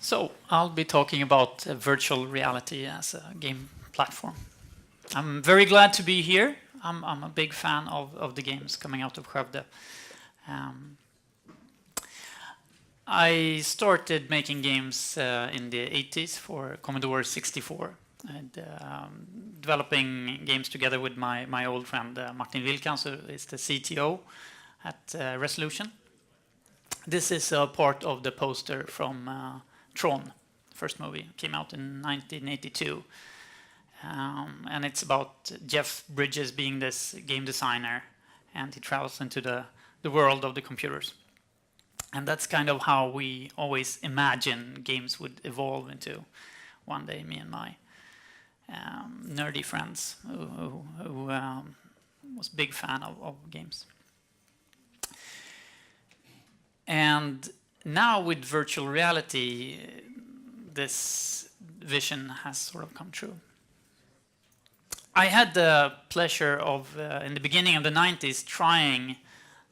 So I'll be talking about virtual reality as a game platform. I'm very glad to be here. I'm a big fan of the games coming out of Skövde. I started making games in the 80s for Commodore 64, and developing games together with my old friend Martin Wilkans, who is the CTO at Resolution. This is a part of the poster from Tron, first movie, came out in 1982. And it's about Jeff Bridges being this game designer, and he travels into the world of the computers. And that's kind of how we always imagine games would evolve into one day, me and my nerdy friends who was a big fan of games. And now with virtual reality, this vision has sort of come true. I had the pleasure of, in the beginning of the 90s, trying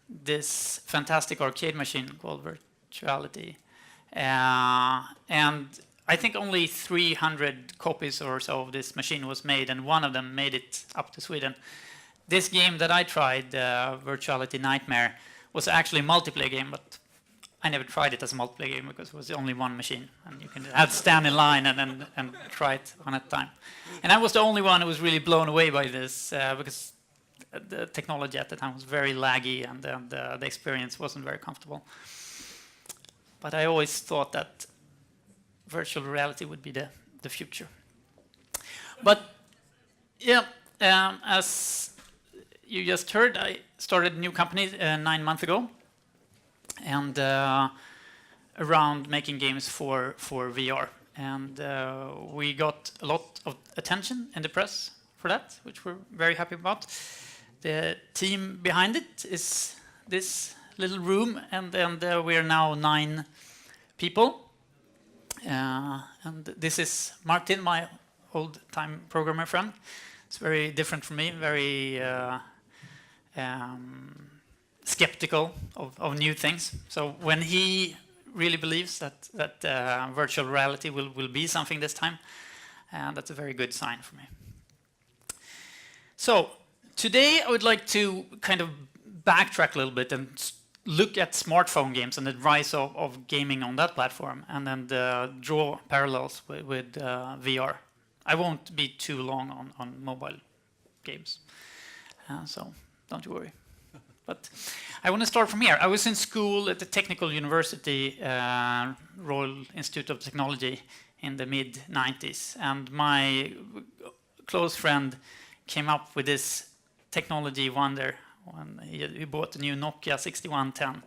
this fantastic arcade machine called Virtuality. And I think only 300 copies or so of this machine was made, and one of them made it up to Sweden. This game that I tried, Virtuality Nightmare, was actually a multiplayer game, but I never tried it as a multiplayer game because it was only one machine, and you had to stand in line and try it one at a time. And I was the only one who was really blown away by this because the technology at the time was very laggy, and the experience wasn't very comfortable. But I always thought that virtual reality would be the future. But yeah, as you just heard, I started a new company 9 months ago. And around making games for VR. And we got a lot of attention in the press for that, which we're very happy about. The team behind it is this little room, and we are now 9 people. And this is Martin, my old-time programmer friend. It's very different from me, very skeptical of new things. So when he really believes that virtual reality will be something this time, that's a very good sign for me. So today I would like to kind of backtrack a little bit and look at smartphone games and the rise of gaming on that platform, and then draw parallels with VR. I won't be too long on mobile games, so don't you worry. But I want to start from here. I was in school at the Technical University, Royal Institute of Technology in the mid-90s. And my close friend came up with this technology wonder when he bought the new Nokia 6110.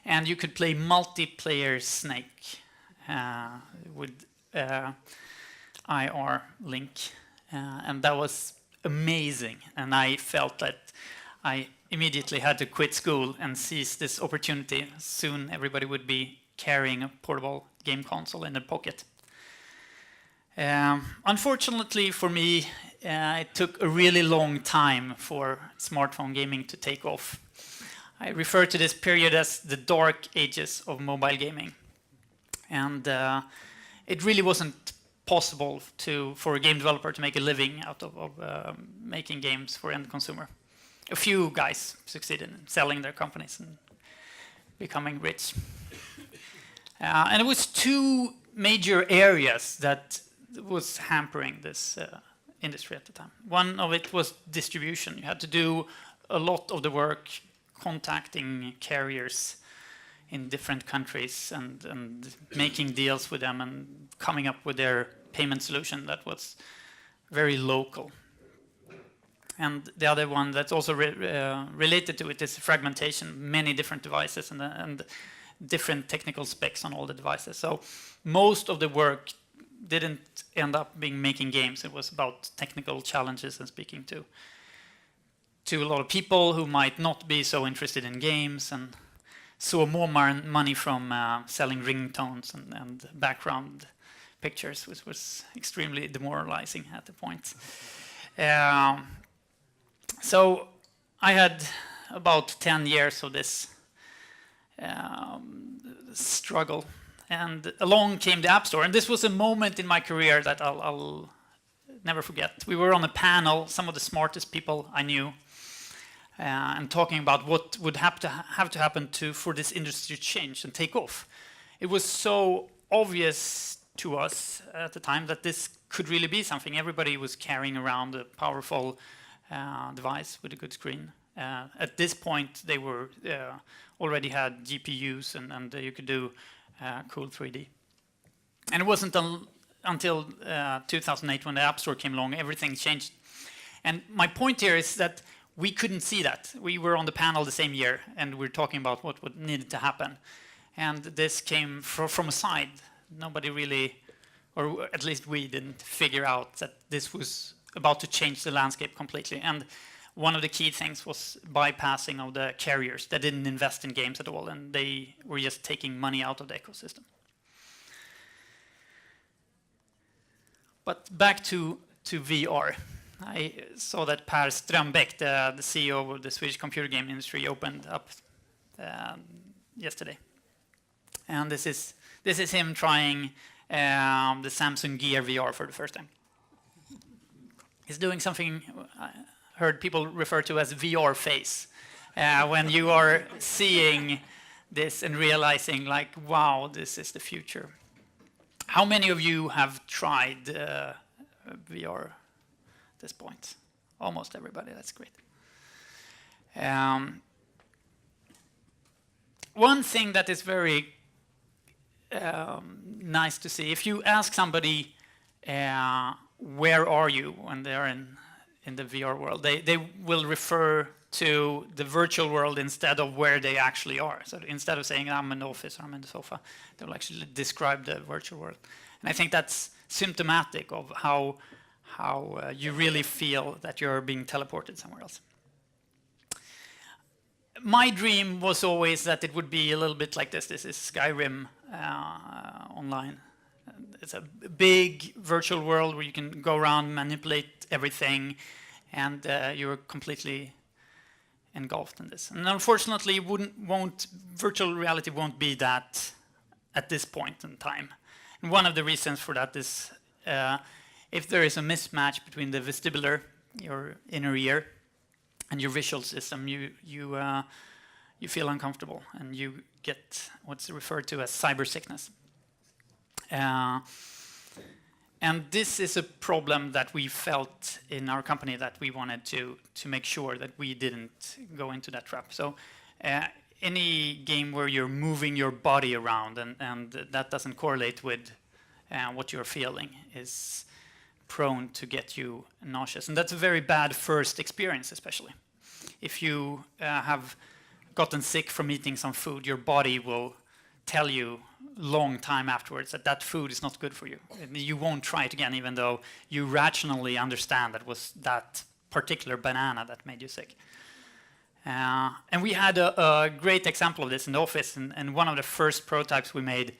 And you could play multiplayer Snake with IR link. And that was amazing. And I felt that I immediately had to quit school and seize this opportunity. Soon everybody would be carrying a portable game console in their pocket. Unfortunately for me, it took a really long time for smartphone gaming to take off. I refer to this period as the dark ages of mobile gaming. And it really wasn't possible for a game developer to make a living out of making games for end consumer. A few guys succeeded in selling their companies and becoming rich. And it was 2 major areas that was hampering this industry at the time. One of it was distribution. You had to do a lot of the work contacting carriers in different countries and making deals with them and coming up with their payment solution that was very local. And the other one that's also related to it is fragmentation, many different devices and different technical specs on all the devices. So most of the work didn't end up being making games. It was about technical challenges and speaking to a lot of people who might not be so interested in games, and saw more money from selling ringtones and background pictures, which was extremely demoralizing at the point. So I had about 10 years of this struggle And along came the App Store. And this was a moment in my career that I'll never forget. We were on a panel, some of the smartest people I knew, and talking about what would have to happen for this industry to change and take off. It was so obvious to us at the time that this could really be something. Everybody was carrying around a powerful device with a good screen. At this point, they were already had GPUs and you could do cool 3D. And it wasn't until 2008 when the App Store came along, everything changed. And my point here is that we couldn't see that. We were on the panel the same year, and we were talking about what needed to happen. And this came from a side. Nobody really, or at least we didn't figure out that this was about to change the landscape completely. And one of the key things was bypassing of the carriers that didn't invest in games at all, and they were just taking money out of the ecosystem. But back to VR. I saw that Per Strömbäck, the CEO of the Swedish computer game industry, opened up yesterday. And this is him trying the Samsung Gear VR for the first time. He's doing something I heard people refer to as VR face. When you are seeing this and realizing like, wow, this is the future. How many of you have tried VR at this point? Almost everybody, that's great. One thing that is very nice to see, if you ask somebody where are you when they're in the VR world, they will refer to the virtual world instead of where they actually are. So instead of saying I'm in the office or I'm in the sofa, they'll actually describe the virtual world. And I think that's symptomatic of how you really feel that you're being teleported somewhere else. My dream was always that it would be a little bit like this. This is Skyrim online. It's a big virtual world where you can go around, manipulate everything, and you're completely engulfed in this. And unfortunately, virtual reality won't be that at this point in time. And one of the reasons for that is if there is a mismatch between the vestibular, your inner ear, and your visual system, you feel uncomfortable and you get what's referred to as cyber sickness. And this is a problem that we felt in our company that we wanted to make sure that we didn't go into that trap. So any game where you're moving your body around and that doesn't correlate with what you're feeling is prone to get you nauseous. And that's a very bad first experience, especially. If you have gotten sick from eating some food, your body will tell you long time afterwards that that food is not good for you. You won't try it again, even though you rationally understand that it was that particular banana that made you sick. And we had a great example of this in the office, and one of the first prototypes we made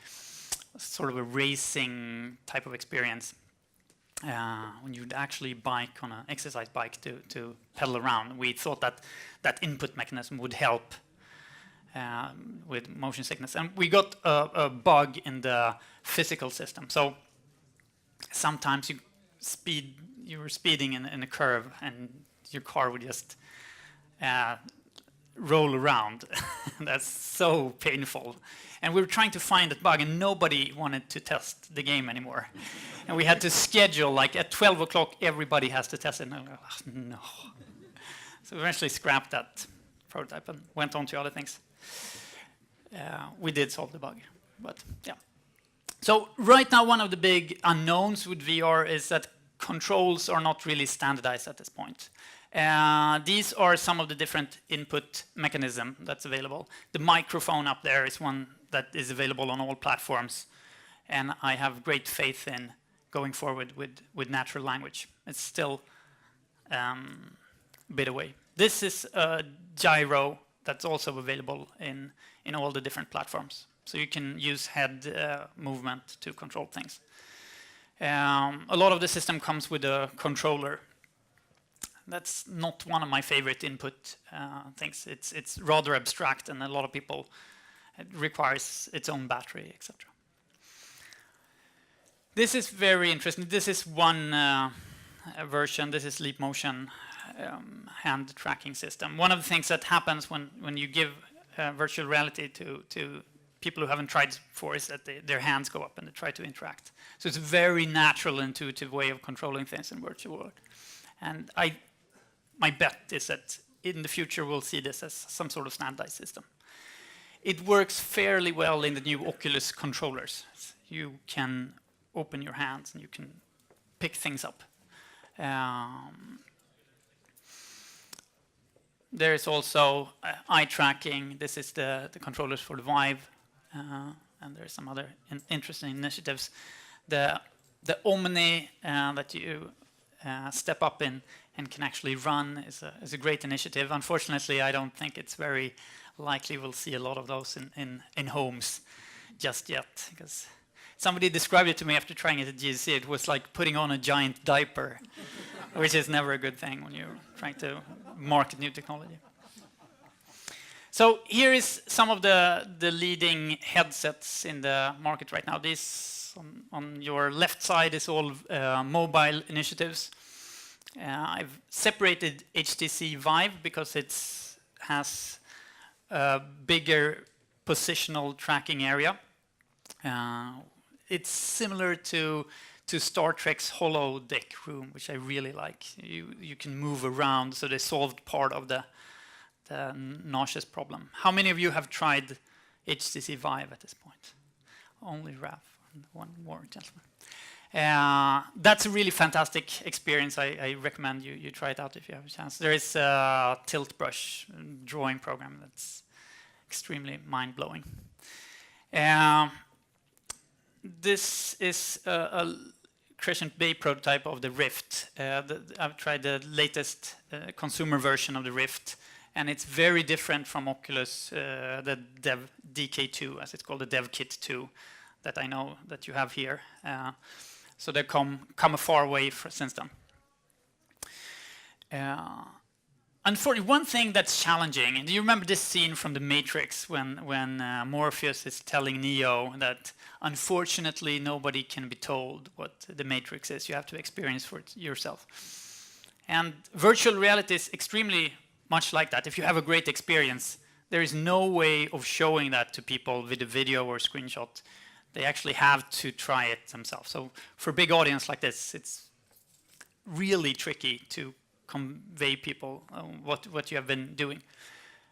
was sort of a racing type of experience. When you'd actually bike on an exercise bike to pedal around. We thought that that input mechanism would help with motion sickness. And we got a bug in the physical system. So sometimes you were speeding in a curve and your car would just roll around. That's so painful. And we were trying to find that bug, and nobody wanted to test the game anymore. And we had to schedule, like at 12 o'clock, everybody has to test it. And I was like, oh, no. So we eventually scrapped that prototype and went on to other things. We did solve the bug, but yeah. So right now, one of the big unknowns with VR is that controls are not really standardized at this point. These are some of the different input mechanisms that's available. The microphone up there is one that is available on all platforms, and I have great faith in going forward with natural language. It's still a bit away. This is a gyro that's also available in all the different platforms. So you can use head movement to control things. A lot of the system comes with a controller. That's not one of my favorite input things. It's rather abstract, and a lot of people, it requires its own battery, etc. This is very interesting. This is one version. This is Leap Motion hand tracking system. One of the things that happens when you give virtual reality to people who haven't tried before is that their hands go up and they try to interact. So it's a very natural, intuitive way of controlling things in virtual world. And my bet is that in the future we'll see this as some sort of standardized system. It works fairly well in the new Oculus controllers. You can open your hands and you can pick things up. There is also eye tracking. This is the controllers for the Vive, and there are some other interesting initiatives. The Omni that you step up in and can actually run is a great initiative. Unfortunately, I don't think it's very likely we'll see a lot of those in homes just yet, because somebody described it to me after trying it at GDC. It was like putting on a giant diaper, which is never a good thing when you're trying to market new technology. So here is some of the leading headsets in the market right now. This on your left side is all mobile initiatives. I've separated HTC Vive because it has a bigger positional tracking area. It's similar to Star Trek's holodeck room, which I really like. You can move around, so they solved part of the nauseous problem. How many of you have tried HTC Vive at this point? Only Raf and one more gentleman. That's a really fantastic experience. I recommend you try it out if you have a chance. There is a tilt brush drawing program that's extremely mind-blowing. This is a Crescent Bay prototype of the Rift. I've tried the latest consumer version of the Rift, and it's very different from Oculus, the Dev DK2, as it's called, the Dev Kit 2, that I know that you have here. So they've come a far way since then. Unfortunately, one thing that's challenging, and do you remember this scene from The Matrix when Morpheus is telling Neo that unfortunately nobody can be told what the Matrix is, you have to experience for it yourself. And virtual reality is extremely much like that. If you have a great experience, there is no way of showing that to people with a video or screenshot. They actually have to try it themselves. So for a big audience like this, it's really tricky to convey people what you have been doing.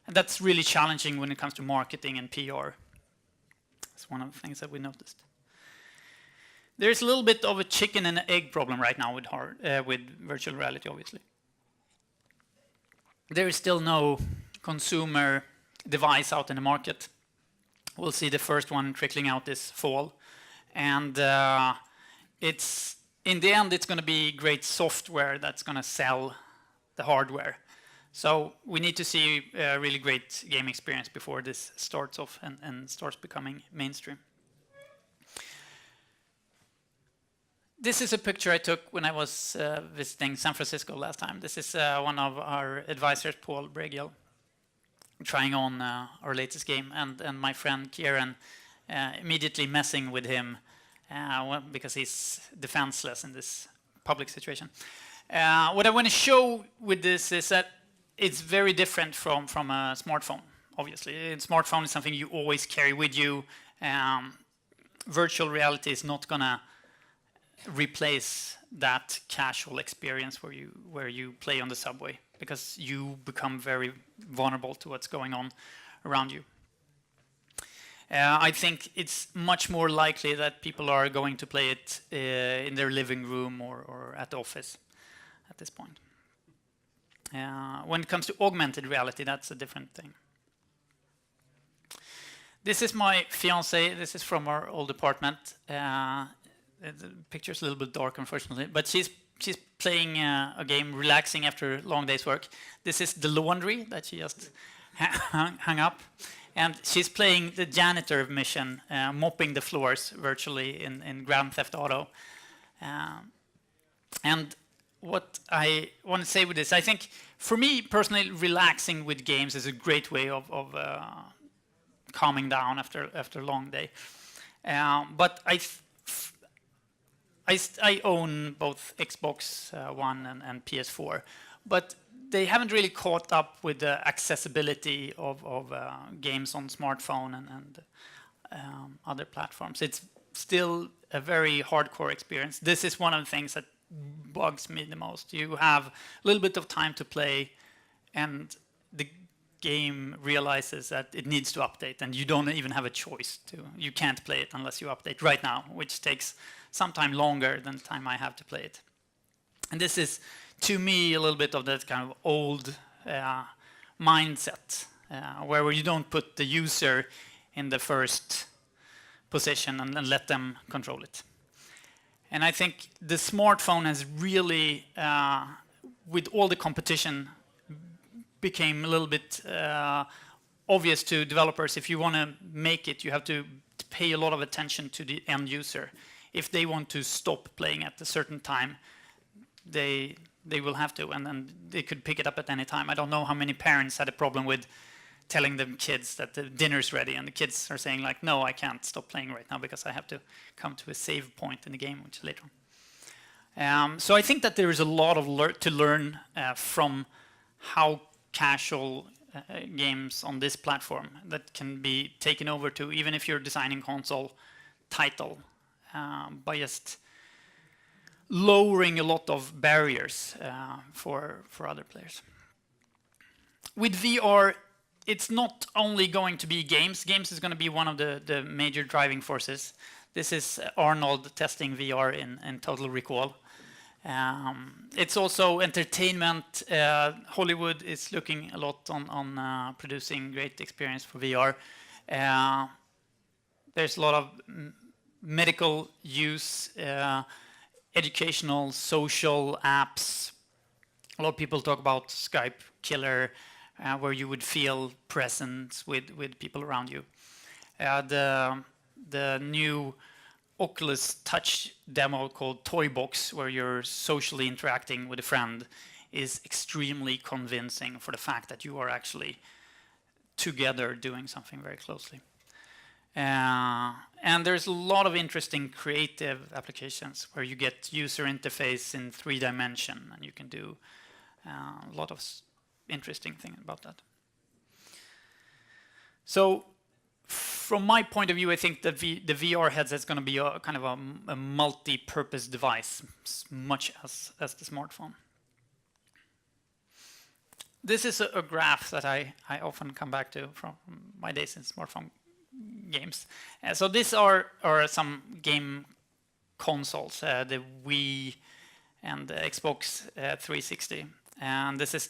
And that's really challenging when it comes to marketing and PR. It's one of the things that we noticed. There's a little bit of a chicken and egg problem right now with virtual reality, obviously. There is still no consumer device out in the market. We'll see the first one trickling out this fall. And in the end, it's going to be great software that's going to sell the hardware. So we need to see a really great game experience before this starts off and starts becoming mainstream. This is a picture I took when I was visiting San Francisco last time. This is one of our advisors, Paul Bregiel, trying on our latest game, and my friend Kieran immediately messing with him because he's defenseless in this public situation. What I want to show with this is that it's very different from a smartphone, obviously. A smartphone is something you always carry with you. Virtual reality is not going to replace that casual experience where you play on the subway, because you become very vulnerable to what's going on around you. I think it's much more likely that people are going to play it in their living room or at the office at this point. When it comes to augmented reality, that's a different thing. This is my fiancée. This is from our old apartment. The picture's a little bit dark, unfortunately, but she's playing a game, relaxing after a long day's work. This is the laundry that she just hung up. And she's playing the janitor mission, mopping the floors virtually in Grand Theft Auto. And what I want to say with this, I think for me personally, relaxing with games is a great way of calming down after a long day. But I own both Xbox One and PS4, but they haven't really caught up with the accessibility of games on smartphone and other platforms. It's still a very hardcore experience. This is one of the things that bugs me the most. You have a little bit of time to play, and the game realizes that it needs to update, and you don't even have a choice to. You can't play it unless you update right now, which takes some time longer than the time I have to play it. And this is, to me, a little bit of that kind of old mindset, where you don't put the user in the first position and let them control it. And I think the smartphone has really, with all the competition, became a little bit obvious to developers. If you want to make it, you have to pay a lot of attention to the end user. If they want to stop playing at a certain time, they will have to, and then they could pick it up at any time. I don't know how many parents had a problem with telling them kids that the dinner's ready, and the kids are saying like, no, I can't stop playing right now because I have to come to a save point in the game, which is later on. So I think that there is a lot of to learn from how casual games on this platform that can be taken over to, even if you're designing console title, by just lowering a lot of barriers for other players. With VR, it's not only going to be games. Games is going to be one of the major driving forces. This is Arnold testing VR in Total Recall. It's also entertainment. Hollywood is looking a lot on producing great experience for VR. There's a lot of medical use, educational, social apps. A lot of people talk about Skype Killer, where you would feel present with people around you. The new Oculus Touch demo called Toybox, where you're socially interacting with a friend, is extremely convincing for the fact that you are actually together doing something very closely. And there's a lot of interesting creative applications where you get user interface in 3D, and you can do a lot of interesting things about that. So from my point of view, I think that the VR headset is going to be a kind of a multi-purpose device, much as the smartphone. This is a graph that I often come back to from my days in smartphone games. So these are some game consoles, the Wii and the Xbox 360. And this is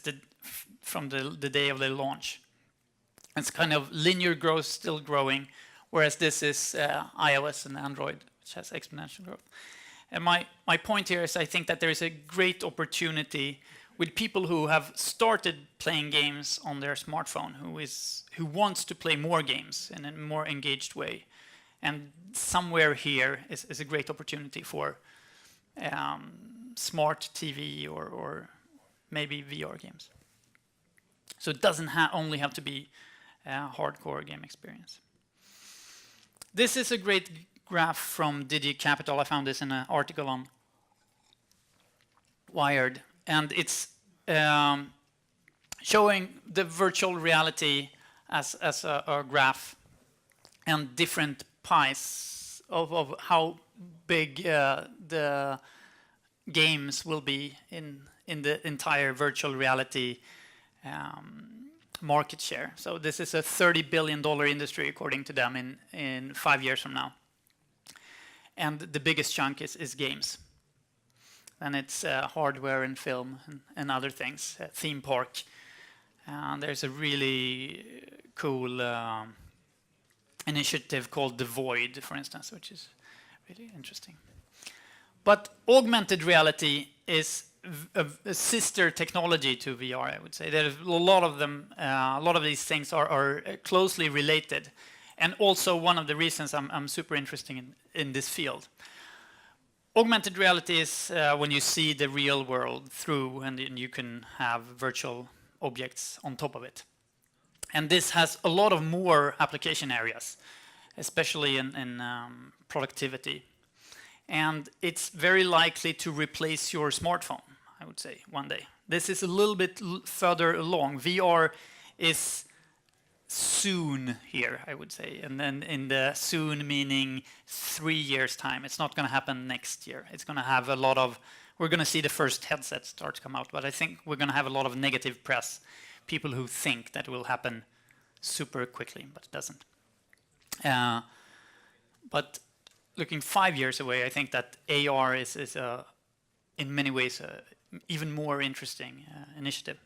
from the day of the launch. It's kind of linear growth, still growing, whereas this is iOS and Android, which has exponential growth. And my point here is I think that there is a great opportunity with people who have started playing games on their smartphone, who wants to play more games in a more engaged way. And somewhere here is a great opportunity for smart TV or maybe VR games. So it doesn't only have to be a hardcore game experience. This is a great graph from Capital. I found this in an article on Wired, and it's showing the virtual reality as a graph and different pies of how big the games will be in the entire virtual reality market share. So this is a $30 billion industry, according to them, in 5 years from now. And the biggest chunk is games. And it's hardware and film and other things, theme park. There's a really cool initiative called The Void, for instance, which is really interesting. But augmented reality is a sister technology to VR, I would say. There's a lot of them, a lot of these things are closely related, and also one of the reasons I'm super interested in this field. Augmented reality is when you see the real world through, and you can have virtual objects on top of it. And this has a lot of more application areas, especially in productivity. And it's very likely to replace your smartphone, I would say, one day. This is a little bit further along. VR is soon here, I would say. And then in the soon meaning 3 years time. It's not going to happen next year. It's going to have a lot of, we're going to see the first headsets start to come out, but I think we're going to have a lot of negative press. People who think that will happen super quickly, but it doesn't. But looking 5 years away, I think that AR is in many ways even more interesting initiative.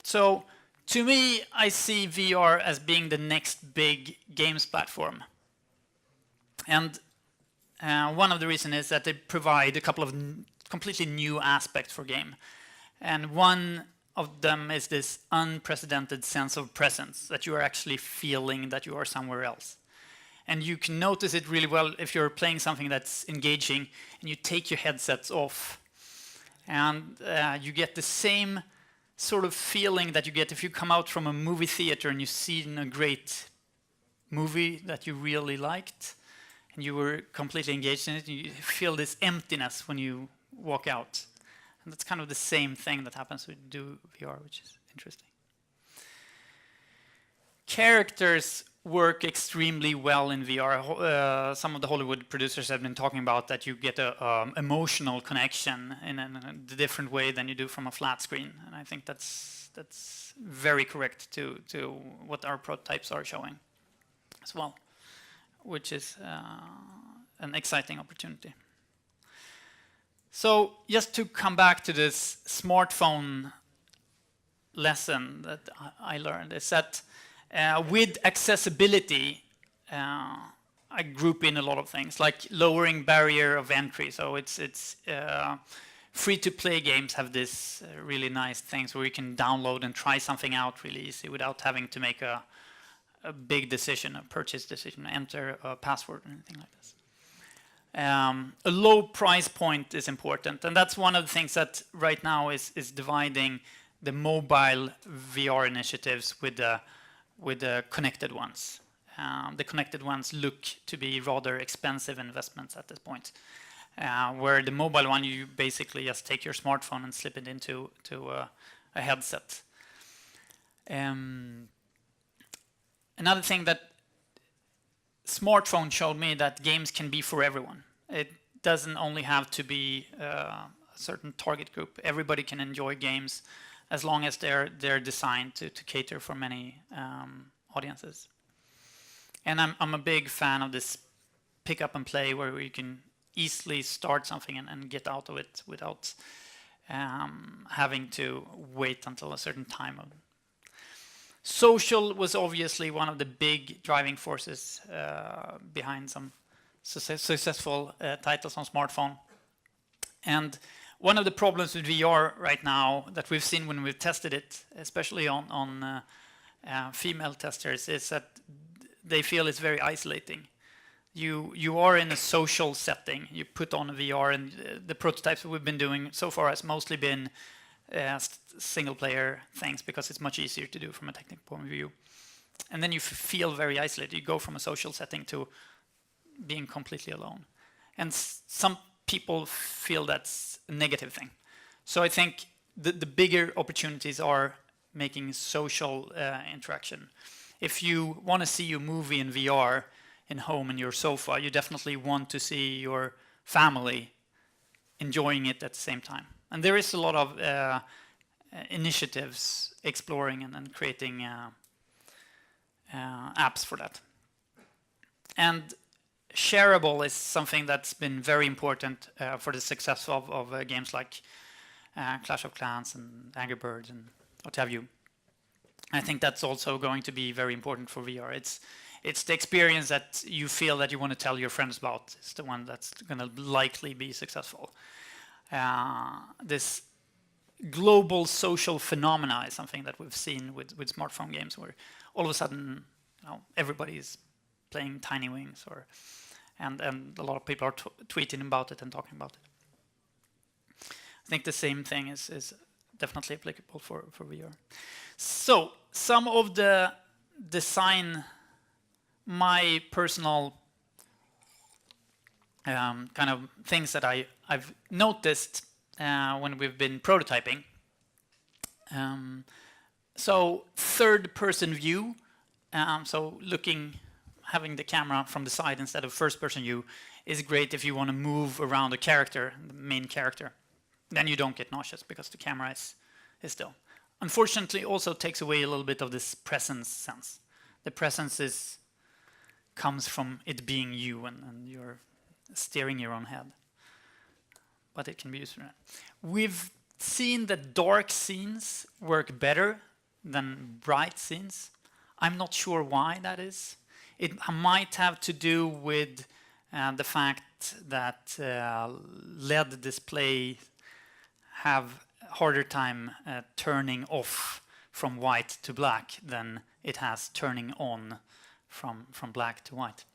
So to me, I see VR as being the next big games platform. And one of the reasons is that they provide a couple of completely new aspects for game. And one of them is this unprecedented sense of presence, that you are actually feeling that you are somewhere else. And you can notice it really well if you're playing something that's engaging and you take your headsets off. And you get the same sort of feeling that you get if you come out from a movie theater and you've seen a great movie that you really liked and you were completely engaged in it. You feel this emptiness when you walk out. And that's kind of the same thing that happens when you do VR, which is interesting. Characters work extremely well in VR. Some of the Hollywood producers have been talking about that you get a emotional connection in a different way than you do from a flat screen, and I think that's very correct to what our prototypes are showing as well, which is an exciting opportunity. So just to come back to this smartphone lesson that I learned is that with accessibility, I group in a lot of things, like lowering barrier of entry. So it's free-to-play games have this really nice things where you can download and try something out really easy without having to make a big decision, a purchase decision, enter a password or anything like this. A low price point is important, and that's one of the things that right now is dividing the mobile VR initiatives with the connected ones. The connected ones look to be rather expensive investments at this point, where the mobile one, you basically just take your smartphone and slip it into a headset. Another thing that smartphone showed me that games can be for everyone. It doesn't only have to be a certain target group. Everybody can enjoy games as long as they're designed to cater for many audiences. And I'm a big fan of this pick up and play where you can easily start something and get out of it without having to wait until a certain time. Social was obviously one of the big driving forces behind some successful titles on smartphone. And one of the problems with VR right now that we've seen when we've tested it, especially on female testers, is that they feel it's very isolating. You are in a social setting, you put on a VR, and the prototypes that we've been doing so far has mostly been single player things because it's much easier to do from a technical point of view. And then you feel very isolated. You go from a social setting to being completely alone. And some people feel that's a negative thing. So I think the bigger opportunities are making social interaction. If you want to see a movie in VR in home in your sofa, you definitely want to see your family enjoying it at the same time. And there is a lot of initiatives exploring and creating apps for that. And shareable is something that's been very important for the success of games like Clash of Clans and Angry Birds and what have you. I think that's also going to be very important for VR. It's the experience that you feel that you want to tell your friends about. It's the one that's going to likely be successful. This global social phenomena is something that we've seen with smartphone games, where all of a sudden, everybody's playing Tiny Wings, and a lot of people are tweeting about it and talking about it. I think the same thing is definitely applicable for VR. So some of the design my personal kind of things that I've noticed when we've been prototyping. So third-person view, so having the camera from the side instead of first-person view is great if you want to move around a character, the main character. Then you don't get nauseous because the camera is still. Unfortunately, also takes away a little bit of this presence sense. The presence comes from it being you and you're steering your own head. But it can be used for that. We've seen that dark scenes work better than bright scenes. I'm not sure why that is. It might have to do with the fact that LED display have harder time turning off from white to black than it has turning on from black to white.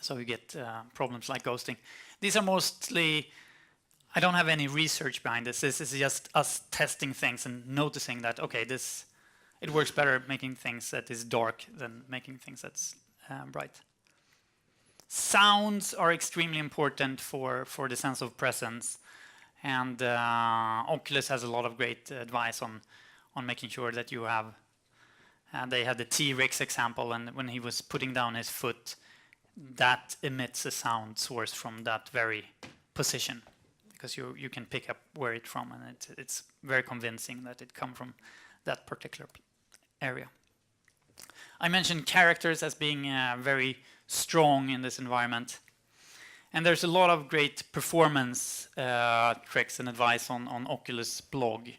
So you get problems like ghosting. These are mostly, I don't have any research behind this. This is just us testing things and noticing that, okay, it works better making things that is dark than making things that's bright. Sounds are extremely important for the sense of presence. And Oculus has a lot of great advice on making sure that you have, they had the T-Rex example, and when he was putting down his foot, that emits a sound source from that very position, because you can pick up where it's from, and it's very convincing that it comes from that particular area. I mentioned characters as being very strong in this environment. And there's a lot of great performance tricks and advice on Oculus blog,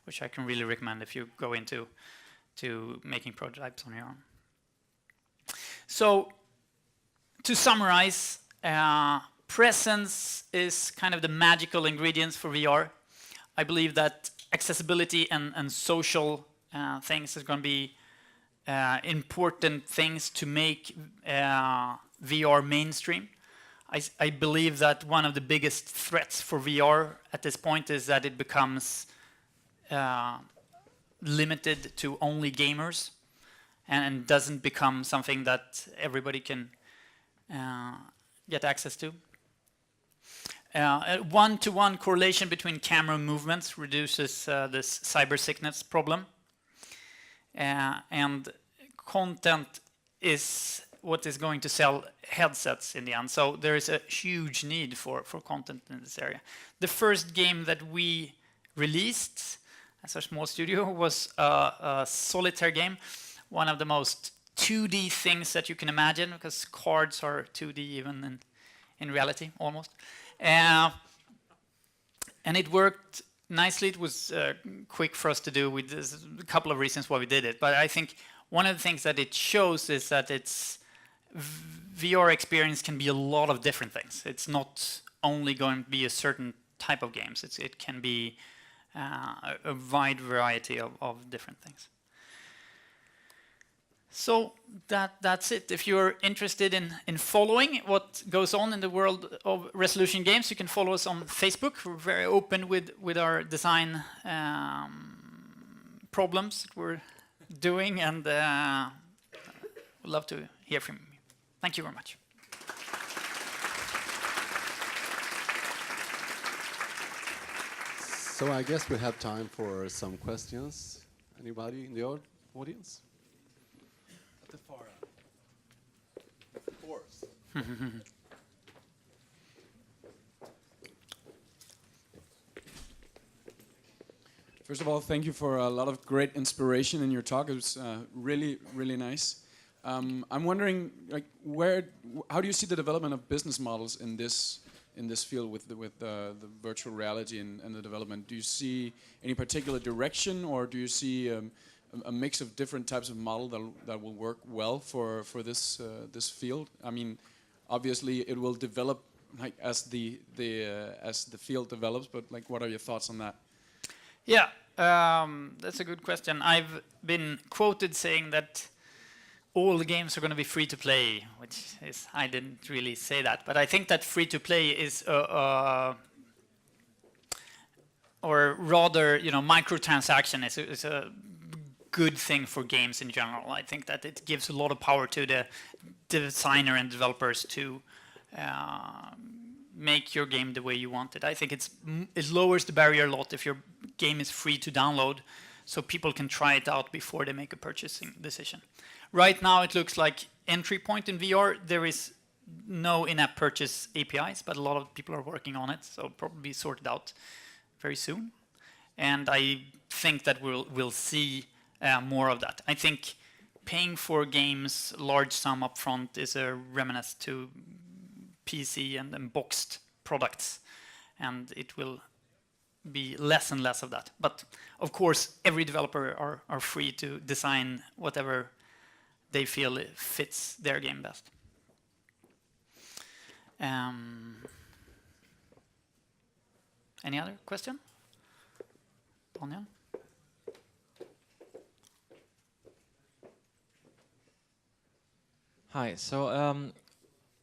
which I can really recommend if you go into making prototypes on your own. So to summarize, presence is kind of the magical ingredients for VR. I believe that accessibility and social things is going to be important things to make VR mainstream. I believe that one of the biggest threats for VR at this point is that it becomes limited to only gamers and doesn't become something that everybody can get access to. A one-to-one correlation between camera movements reduces this cyber sickness problem. And content is what is going to sell headsets in the end. So there is a huge need for content in this area. The first game that we released as a small studio was a Solitaire Game, one of the most 2D things that you can imagine, because cards are 2D even in reality, almost. And it worked nicely. It was quick for us to do. There's a couple of reasons why we did it, but I think one of the things that it shows is that VR experience can be a lot of different things. It's not only going to be a certain type of games. It can be a wide variety of different things. So that's it. If you're interested in following what goes on in the world of resolution games, you can follow us on Facebook. We're very open with our design problems that we're doing, and we'd love to hear from you. Thank you very much. So I guess we have time for some questions. Anybody in the audience? At the far end. Of course. First of all, thank you for a lot of great inspiration in your talk. It was really, really nice. I'm wondering, like, how do you see the development of business models in this field with the virtual reality and the development? Do you see any particular direction, or do you see a mix of different types of model that will work well for this field? I mean, obviously it will develop like as the field develops, but like, what are your thoughts on that? Yeah, that's a good question. I've been quoted saying that all the games are going to be free to play, which is, I didn't really say that, but I think that free to play is or rather, microtransaction is a good thing for games in general. I think that it gives a lot of power to the designer and developers to make your game the way you want it. I think it lowers the barrier a lot if your game is free to download, so people can try it out before they make a purchasing decision. Right now it looks like entry point in VR, there is no in-app purchase APIs, but a lot of people are working on it, so probably sorted out very soon. And I think that we'll see more of that. I think paying for games large sum up front is a reminiscence to PC and boxed products, and it will be less and less of that. But of course, every developer are free to design whatever they feel fits their game best. Any other question? Daniel? Hi. So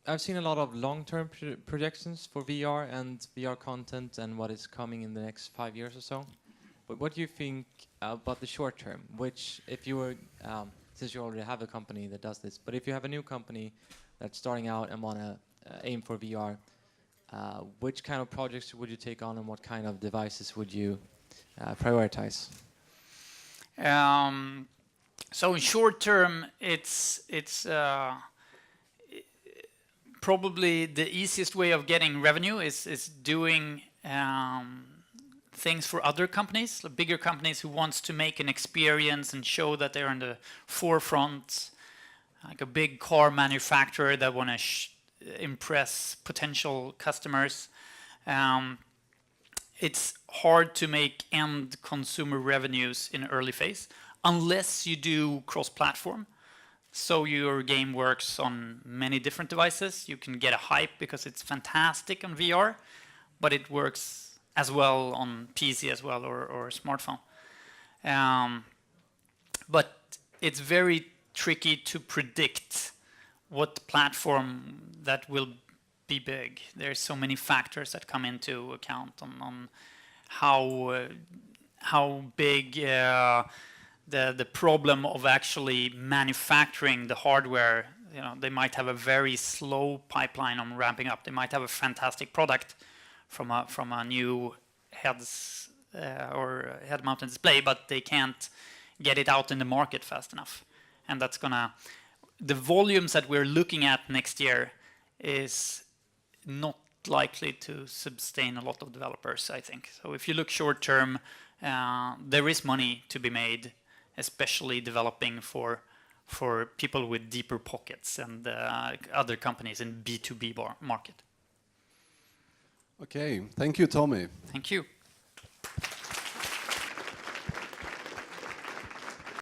I've seen a lot of long-term projections for VR and VR content and what is coming in the next 5 years or so. But what do you think about the short term? Which, if you were, since you already have a company that does this, but if you have a new company that's starting out and want to aim for VR, which kind of projects would you take on and what kind of devices would you prioritize? So in short term, it's probably the easiest way of getting revenue is doing things for other companies, bigger companies who wants to make an experience and show that they're in the forefront, like a big car manufacturer that want to impress potential customers. It's hard to make end consumer revenues in early phase unless you do cross-platform. So your game works on many different devices. You can get a hype because it's fantastic on VR, but it works as well on PC as well or smartphone. But it's very tricky to predict what platform that will be big. There's so many factors that come into account on how big the problem of actually manufacturing the hardware. You know, they might have a very slow pipeline on ramping up. They might have a fantastic product from a new heads or head-mounted display, but they can't get it out in the market fast enough. And that's gonna, the volumes that we're looking at next year is not likely to sustain a lot of developers, I think. So if you look short term, there is money to be made, especially developing for people with deeper pockets and other companies in B2B market. Okay, thank you, Tommy. Thank you.